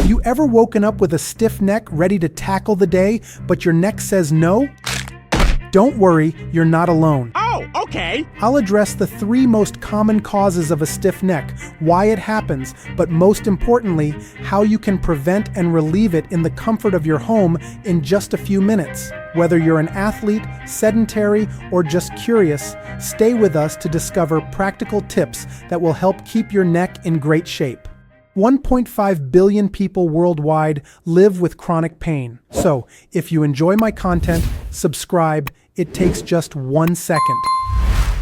Have you ever woken up with a stiff neck ready to tackle the day, but your neck says no? Don't worry, you're not alone. Oh, okay. I'll address the 3 most common causes of a stiff neck, why it happens, but most importantly, how you can prevent and relieve it in the comfort of your home in just a few minutes. Whether you're an athlete, sedentary, or just curious, stay with us to discover practical tips that will help keep your neck in great shape. 1.5 billion people worldwide live with chronic pain. So, if you enjoy my content, subscribe. It takes just 1 second.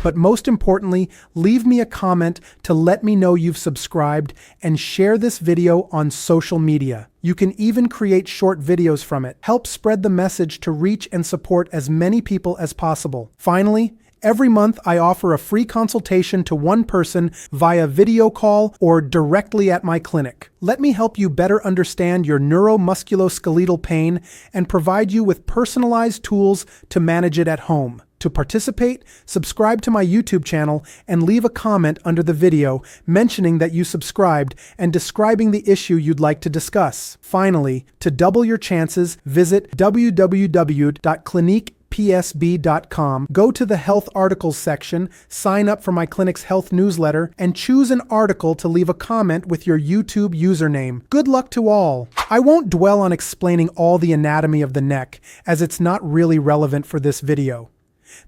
But most importantly, leave me a comment to let me know you've subscribed and share this video on social media. You can even create short videos from it. Help spread the message to reach and support as many people as possible. Finally, every month I offer a free consultation to one person via video call or directly at my clinic. Let me help you better understand your neuro-musculoskeletal pain and provide you with personalized tools to manage it at home. To participate, subscribe to my YouTube channel and leave a comment under the video mentioning that you subscribed and describing the issue you'd like to discuss. Finally, to double your chances, visit www.cliniquepsb.com, go to the Health Articles section, sign up for my clinic's health newsletter, and choose an article to leave a comment with your YouTube username. Good luck to all! I won't dwell on explaining all the anatomy of the neck, as it's not really relevant for this video.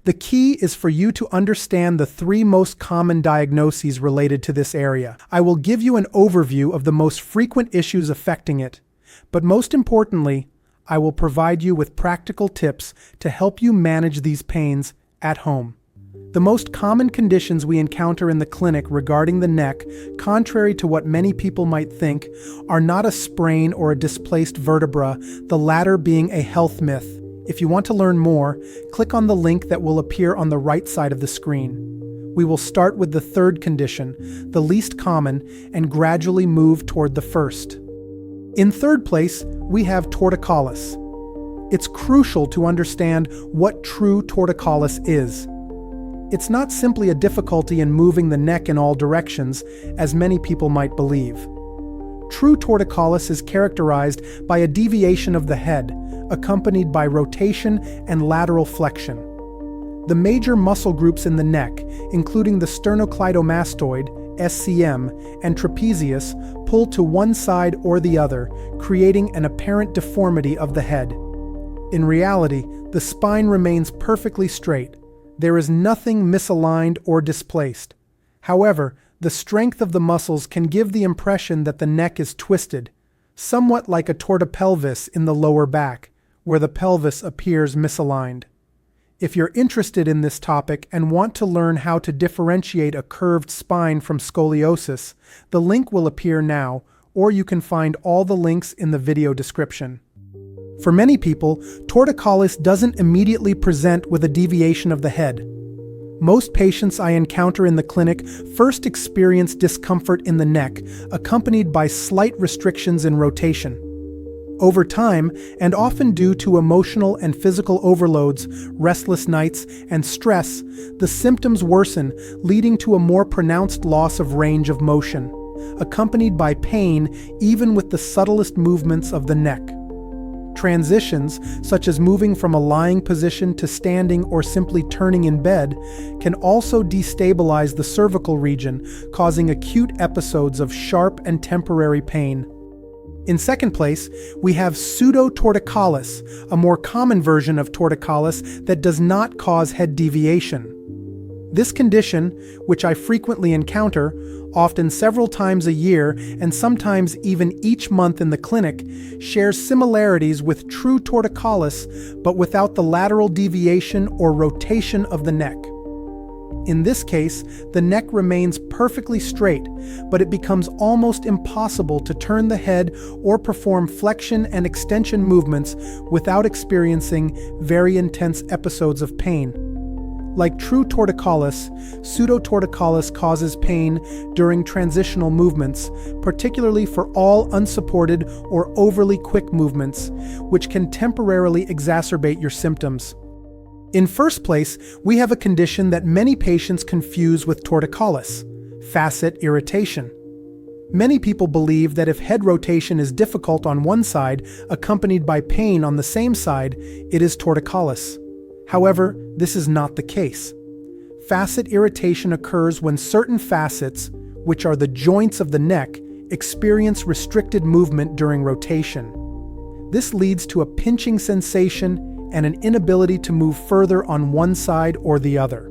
The key is for you to understand the 3 most common diagnoses related to this area. I will give you an overview of the most frequent issues affecting it, but most importantly, I will provide you with practical tips to help you manage these pains at home. The most common conditions we encounter in the clinic regarding the neck, contrary to what many people might think, are not a sprain or a displaced vertebra, the latter being a health myth. If you want to learn more, click on the link that will appear on the right side of the screen. We will start with the 3rd condition, the least common, and gradually move toward the 1st. In 3rd place, we have torticollis. It's crucial to understand what true torticollis is. It's not simply a difficulty in moving the neck in all directions, as many people might believe. True torticollis is characterized by a deviation of the head, accompanied by rotation and lateral flexion. The major muscle groups in the neck, including the sternocleidomastoid, SCM, and trapezius, pull to one side or the other, creating an apparent deformity of the head. In reality, the spine remains perfectly straight. There is nothing misaligned or displaced. However, the strength of the muscles can give the impression that the neck is twisted, somewhat like a tortipelvis in the lower back, where the pelvis appears misaligned. If you're interested in this topic and want to learn how to differentiate a curved spine from scoliosis, the link will appear now, or you can find all the links in the video description. For many people, torticollis doesn't immediately present with a deviation of the head. Most patients I encounter in the clinic first experience discomfort in the neck, accompanied by slight restrictions in rotation. Over time, and often due to emotional and physical overloads, restless nights, and stress, the symptoms worsen, leading to a more pronounced loss of range of motion, accompanied by pain even with the subtlest movements of the neck. Transitions, such as moving from a lying position to standing or simply turning in bed, can also destabilize the cervical region, causing acute episodes of sharp and temporary pain. In 2nd place, we have pseudotorticollis, a more common version of torticollis that does not cause head deviation. This condition, which I frequently encounter, often several times a year and sometimes even each month in the clinic, shares similarities with true torticollis but without the lateral deviation or rotation of the neck. In this case, the neck remains perfectly straight, but it becomes almost impossible to turn the head or perform flexion and extension movements without experiencing very intense episodes of pain. Like true torticollis, pseudotorticollis causes pain during transitional movements, particularly for all unsupported or overly quick movements, which can temporarily exacerbate your symptoms. In 1st place, we have a condition that many patients confuse with torticollis: facet irritation. Many people believe that if head rotation is difficult on one side, accompanied by pain on the same side, it is torticollis. However, this is not the case. Facet irritation occurs when certain facets, which are the joints of the neck, experience restricted movement during rotation. This leads to a pinching sensation and an inability to move further on one side or the other.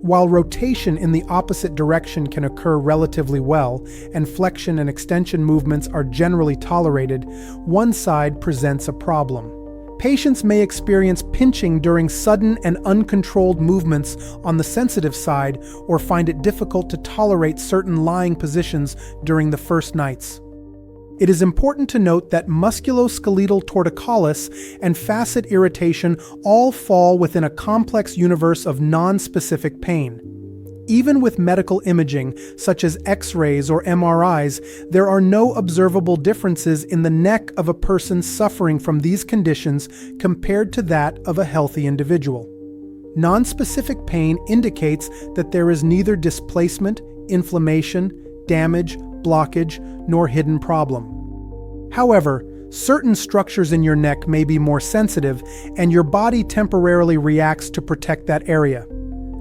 While rotation in the opposite direction can occur relatively well, and flexion and extension movements are generally tolerated, one side presents a problem. Patients may experience pinching during sudden and uncontrolled movements on the sensitive side or find it difficult to tolerate certain lying positions during the first nights. It is important to note that musculoskeletal torticollis and facet irritation all fall within a complex universe of non-specific pain. Even with medical imaging, such as X-rays or MRIs, there are no observable differences in the neck of a person suffering from these conditions compared to that of a healthy individual. Non-specific pain indicates that there is neither displacement, inflammation, damage, blockage, nor hidden problem. However, certain structures in your neck may be more sensitive, and your body temporarily reacts to protect that area.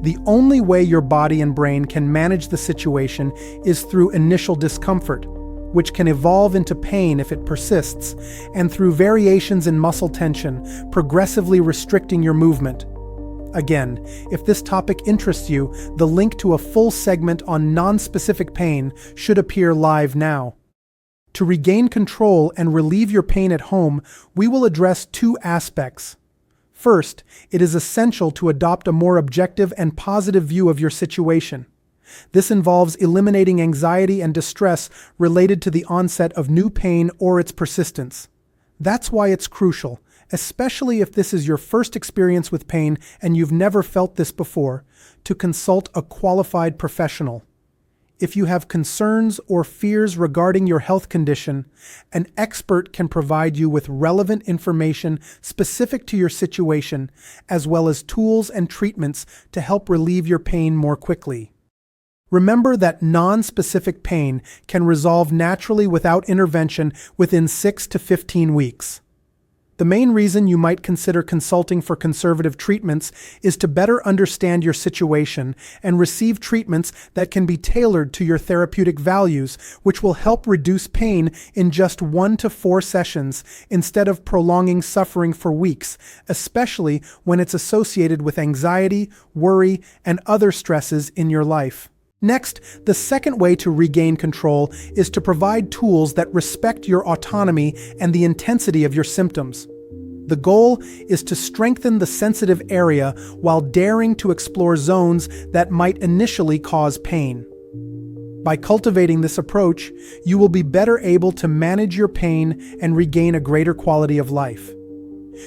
The only way your body and brain can manage the situation is through initial discomfort, which can evolve into pain if it persists, and through variations in muscle tension, progressively restricting your movement. Again, if this topic interests you, the link to a full segment on non-specific pain should appear live now. To regain control and relieve your pain at home, we will address two aspects. First, it is essential to adopt a more objective and positive view of your situation. This involves eliminating anxiety and distress related to the onset of new pain or its persistence. That's why it's crucial, especially if this is your first experience with pain and you've never felt this before, to consult a qualified professional. If you have concerns or fears regarding your health condition, an expert can provide you with relevant information specific to your situation, as well as tools and treatments to help relieve your pain more quickly. Remember that non-specific pain can resolve naturally without intervention within 6 to 15 weeks. The main reason you might consider consulting for conservative treatments is to better understand your situation and receive treatments that can be tailored to your therapeutic values, which will help reduce pain in just 1 to 4 sessions instead of prolonging suffering for weeks, especially when it's associated with anxiety, worry, and other stresses in your life. Next, the second way to regain control is to provide tools that respect your autonomy and the intensity of your symptoms. The goal is to strengthen the sensitive area while daring to explore zones that might initially cause pain. By cultivating this approach, you will be better able to manage your pain and regain a greater quality of life.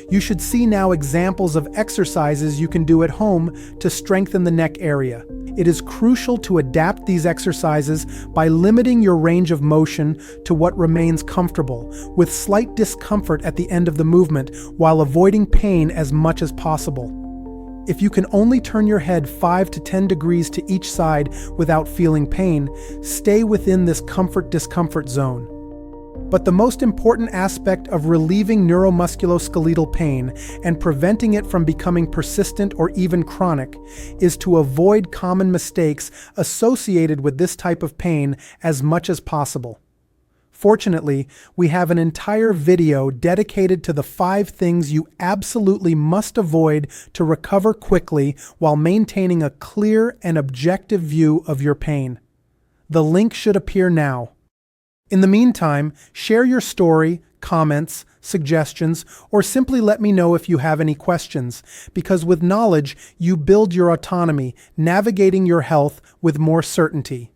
You should see now examples of exercises you can do at home to strengthen the neck area. It is crucial to adapt these exercises by limiting your range of motion to what remains comfortable, with slight discomfort at the end of the movement while avoiding pain as much as possible. If you can only turn your head 5 to 10 degrees to each side without feeling pain, stay within this comfort-discomfort zone. But the most important aspect of relieving neuromusculoskeletal pain and preventing it from becoming persistent or even chronic is to avoid common mistakes associated with this type of pain as much as possible. Fortunately, we have an entire video dedicated to the 5 things you absolutely must avoid to recover quickly while maintaining a clear and objective view of your pain. The link should appear now. In the meantime, share your story, comments, suggestions, or simply let me know if you have any questions, because with knowledge, you build your autonomy, navigating your health with more certainty.